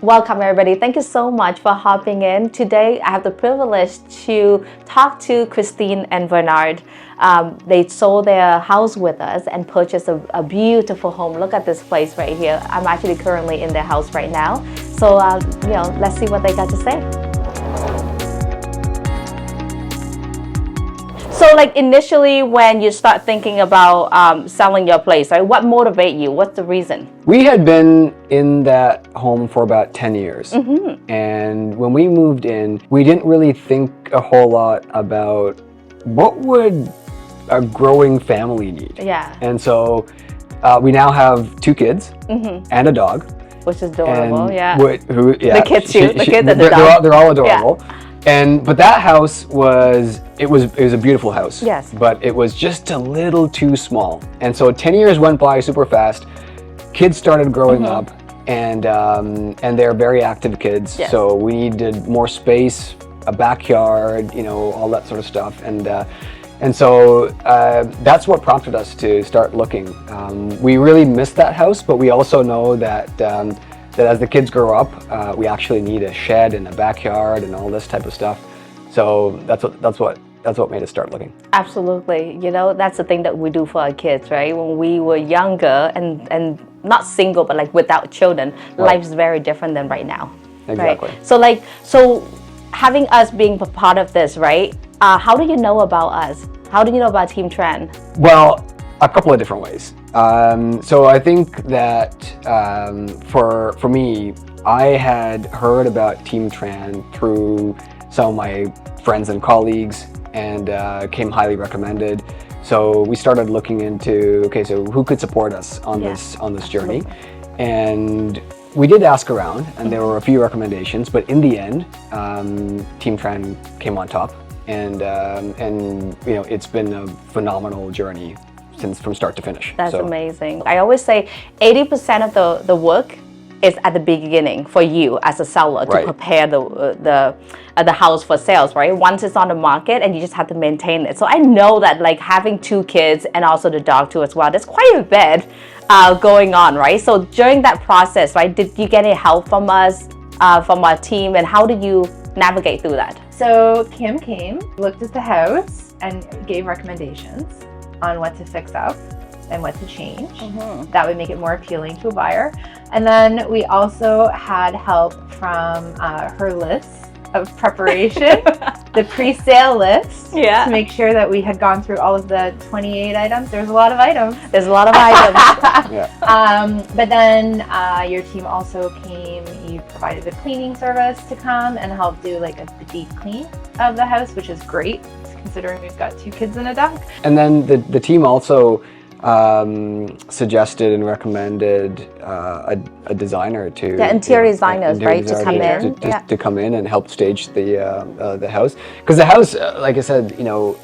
Welcome everybody. Thank you so much for hopping in. Today I have the privilege to talk to Christine and Bernard. They sold their house with us and purchased a beautiful home. Look at this place right here. I'm actually currently in their house right now. So let's see what they got to say. So like initially when you start thinking about selling your place, right, what motivates you? What's the reason? We had been in that home for about 10 years. And when we moved in, we didn't really think a whole lot about what would a growing family need. Yeah. And so we now have 2 kids and a dog. Which is adorable, and The kids too, the kids and the dog. They're all adorable. Yeah. But that house was a beautiful house. Yes. But it was just a little too small. And so 10 years went by super fast. Kids started growing up, and they're very active kids. Yes. So we needed more space, a backyard, all that sort of stuff. And so that's what prompted us to start looking. We really missed that house, but we also know that as the kids grow up, we actually need a shed and a backyard and all this type of stuff. So that's what made us start looking. Absolutely. That's the thing that we do for our kids, right? When we were younger and not single, but like without children, life is very different than right now. Exactly. Right? So having us being a part of this, right? How do you know about us? How do you know about Team Tran? Well, a couple of different ways. So I think that for me, I had heard about Team Tran through some of my friends and colleagues, and came highly recommended. So we started looking into, so who could support us on this journey? And we did ask around, and there were a few recommendations, but in the end, Team Tran came on top, and it's been a phenomenal journey from start to finish. That's amazing. I always say 80% of the work is at the beginning for you as a seller to prepare the house for sales, right? Once it's on the market, and you just have to maintain it. So I know that like having 2 kids and also the dog too as well, there's quite a bit going on, right? So during that process, right, did you get any help from us, from our team, and how did you navigate through that? So Kim came, looked at the house, and gave recommendations on what to fix up and what to change. That would make it more appealing to a buyer. And then we also had help from her list of preparation, the pre-sale list, to make sure that we had gone through all of the 28 items. There's a lot of items. There's a lot of items. But then your team also came, you provided a cleaning service to come and help do like a deep clean of the house, which is great considering we've got 2 kids and a dog. And then the team also suggested and recommended a designer to interior designers, right, to come in to come in and help stage the house, because the house, like I said,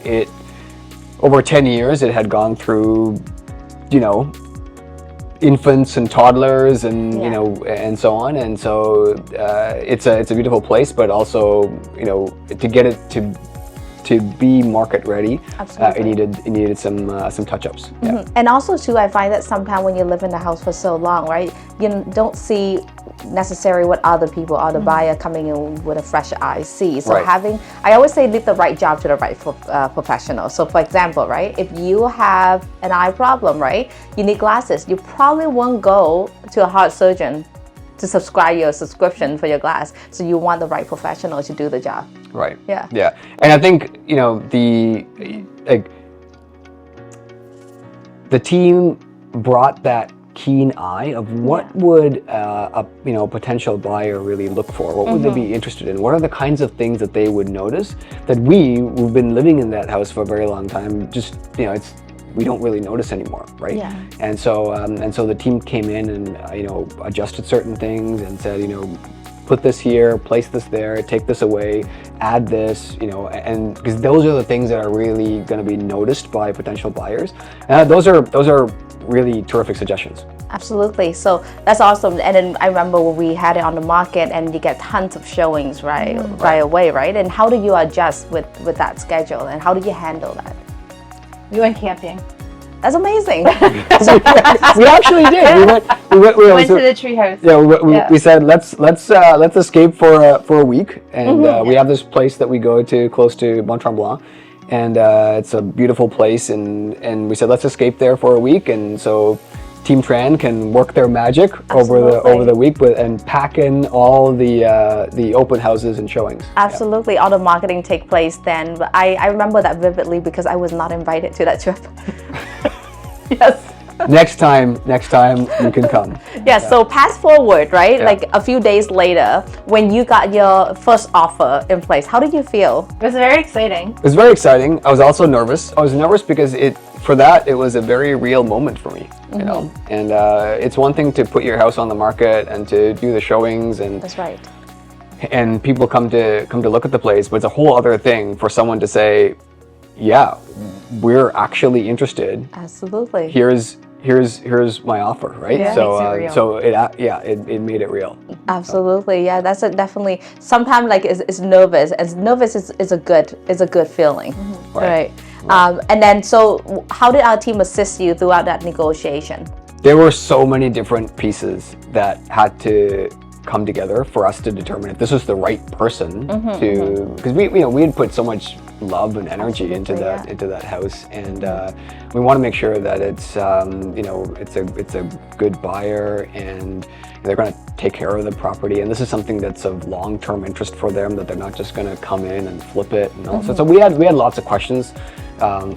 it over 10 years it had gone through infants and toddlers and and so on, and so it's a beautiful place, but also to get it to be market ready, it needed some touch-ups. And also too, I find that sometimes when you live in the house for so long, right, you don't see necessarily what other people, other buyer coming in with a fresh eye see. So I always say leave the right job to the right professional. So for example, right, if you have an eye problem, right, you need glasses, you probably won't go to a heart surgeon to subscribe your subscription for your glass. So you want the right professional to do the job. Right. Yeah. Yeah. And I think, the team brought that keen eye of what would a potential buyer really look for? What would they be interested in? What are the kinds of things that they would notice that who've been living in that house for a very long time, just, we don't really notice anymore, right? Yeah. And so the team came in and adjusted certain things and said, put this here, place this there, take this away, add this, and because those are the things that are really going to be noticed by potential buyers. Those are really terrific suggestions. Absolutely. So that's awesome. And then I remember when we had it on the market, and you get tons of showings right away, right? And how do you adjust with that schedule, and how do you handle that? We went camping. That's amazing. We actually did. we went to the treehouse. Yeah, we said let's escape for a week, and we have this place that we go to close to Mont Tremblant, and it's a beautiful place, and we said let's escape there for a week, and so Team Tran can work their magic over the week and pack in all the open houses and showings. Absolutely, all the marketing take place then. But I remember that vividly because I was not invited to that trip. Yes. Next time you can come. So fast forward, right? Like a few days later, when you got your first offer in place, how did you feel? It was very exciting. It was very exciting. I was also nervous. I was nervous because it was a very real moment for me, you know. And it's one thing to put your house on the market and to do the showings, and that's right. And people come to look at the place, but it's a whole other thing for someone to say, yeah, we're actually interested. Absolutely. Here's my offer, right? Yeah, so it made it real. Absolutely, yeah. That's definitely. Sometimes like it's nervous, and nervous is a good feeling, right? And then so how did our team assist you throughout that negotiation? There were so many different pieces that had to come together for us to determine if this was the right person because we had put so much love and energy into that house, and we want to make sure that it's it's a good buyer, and they're going to take care of the property, and this is something that's of long-term interest for them, that they're not just going to come in and flip it and all. So we had lots of questions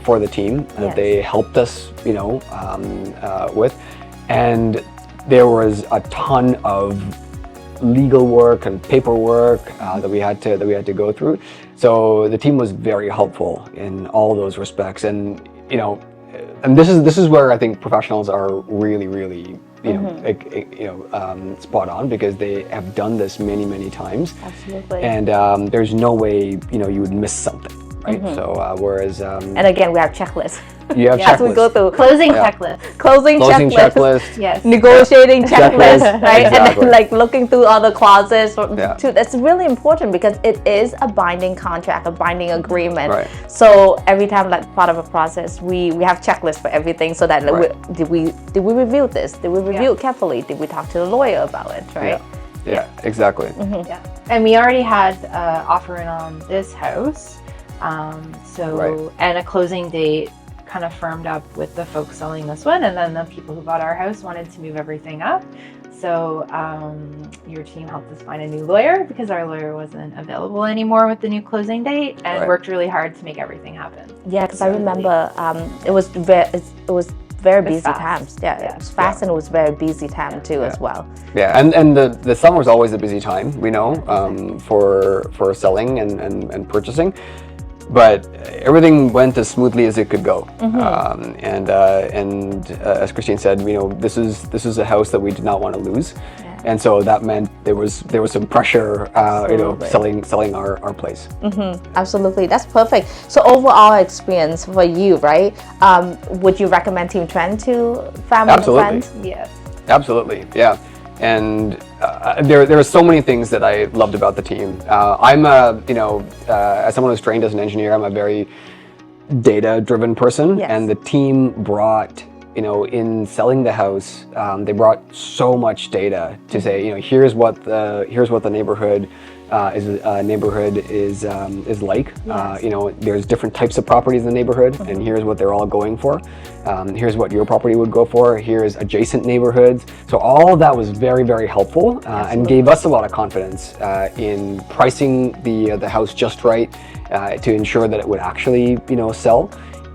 for the team that they helped us with, and there was a ton of legal work and paperwork that we had to go through. So the team was very helpful in all those respects, and and this is where I think professionals are really spot on, because they have done this many times. Absolutely. And there's no way you would miss something, right? So whereas and again, we have checklists. You have checklists. We go through closing checklist, closing checklist, yes, negotiating checklist, right? Exactly. And then like looking through all the clauses. That's really important because it is a binding contract, a binding agreement. Right. So every time, like part of a process, we have checklists for everything. So that did we review this? Did we review it carefully? Did we talk to the lawyer about it? Right. Yeah. Exactly. Yeah, and we already had offer in on this house, and a closing date kind of firmed up with the folks selling this one, and then the people who bought our house wanted to move everything up. So your team helped us find a new lawyer because our lawyer wasn't available anymore with the new closing date, and worked really hard to make everything happen. Yeah, because I remember it was very busy times. Yeah, it was fast, and it was very busy time too as well. Yeah, and the summer is always a busy time, for selling and purchasing. But everything went as smoothly as it could go, and as Christine said, this is a house that we did not want to lose, and so that meant there was some pressure, selling our place. Absolutely, that's perfect. So overall experience for you, right? Would you recommend Team Tran to family and friends? Yes. Absolutely, yeah. And there are so many things that I loved about the team. I'm as someone who's trained as an engineer, I'm a very data-driven person, and the team brought, in selling the house, they brought so much data to say, here's what the neighborhood is like. There's different types of properties in the neighborhood, and here's what they're all going for. Here's what your property would go for. Here's adjacent neighborhoods. So all of that was very, very helpful, and gave us a lot of confidence in pricing the house just right, to ensure that it would actually sell.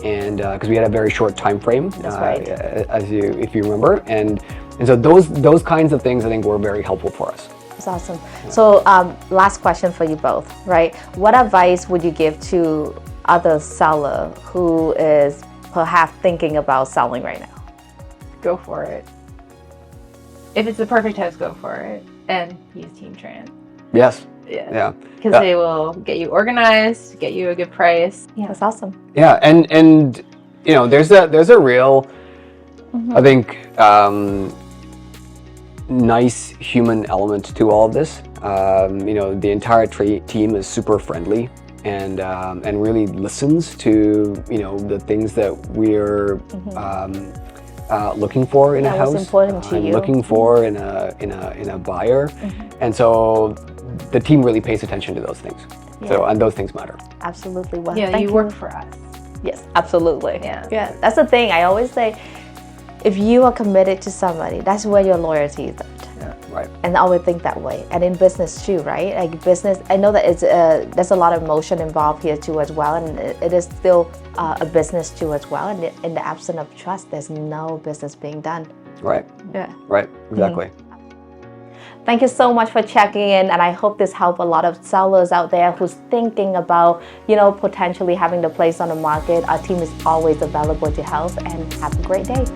And because we had a very short time frame, if you remember, and so those kinds of things I think were very helpful for us. That's awesome. So last question for you both, right? What advice would you give to other seller who is perhaps thinking about selling right now? Go for it. If it's the perfect house, go for it, and use Team Tran. Yes. Yeah. Because they will get you organized, get you a good price. Yeah, that's awesome. Yeah, and there's a real, I think, nice human element to all of this. The entire team is super friendly and really listens to the things that we're looking for in a house. What's important to I'm you. looking for in a buyer, and so the team really pays attention to those things. So and those things matter. Absolutely. Well, Yeah, thank you work for us. Yes, absolutely. Yeah. That's the thing. I always say, if you are committed to somebody, that's where your loyalty is at. Right. And I always think that way. And in business too, right? Like business, I know that it's there's a lot of emotion involved here too as well, and it is still a business too as well. And in the absence of trust, there's no business being done. Right. Yeah. Right. Exactly. Thank you so much for checking in, and I hope this helped a lot of sellers out there who's thinking about, potentially having the place on the market. Our team is always available to help, and have a great day.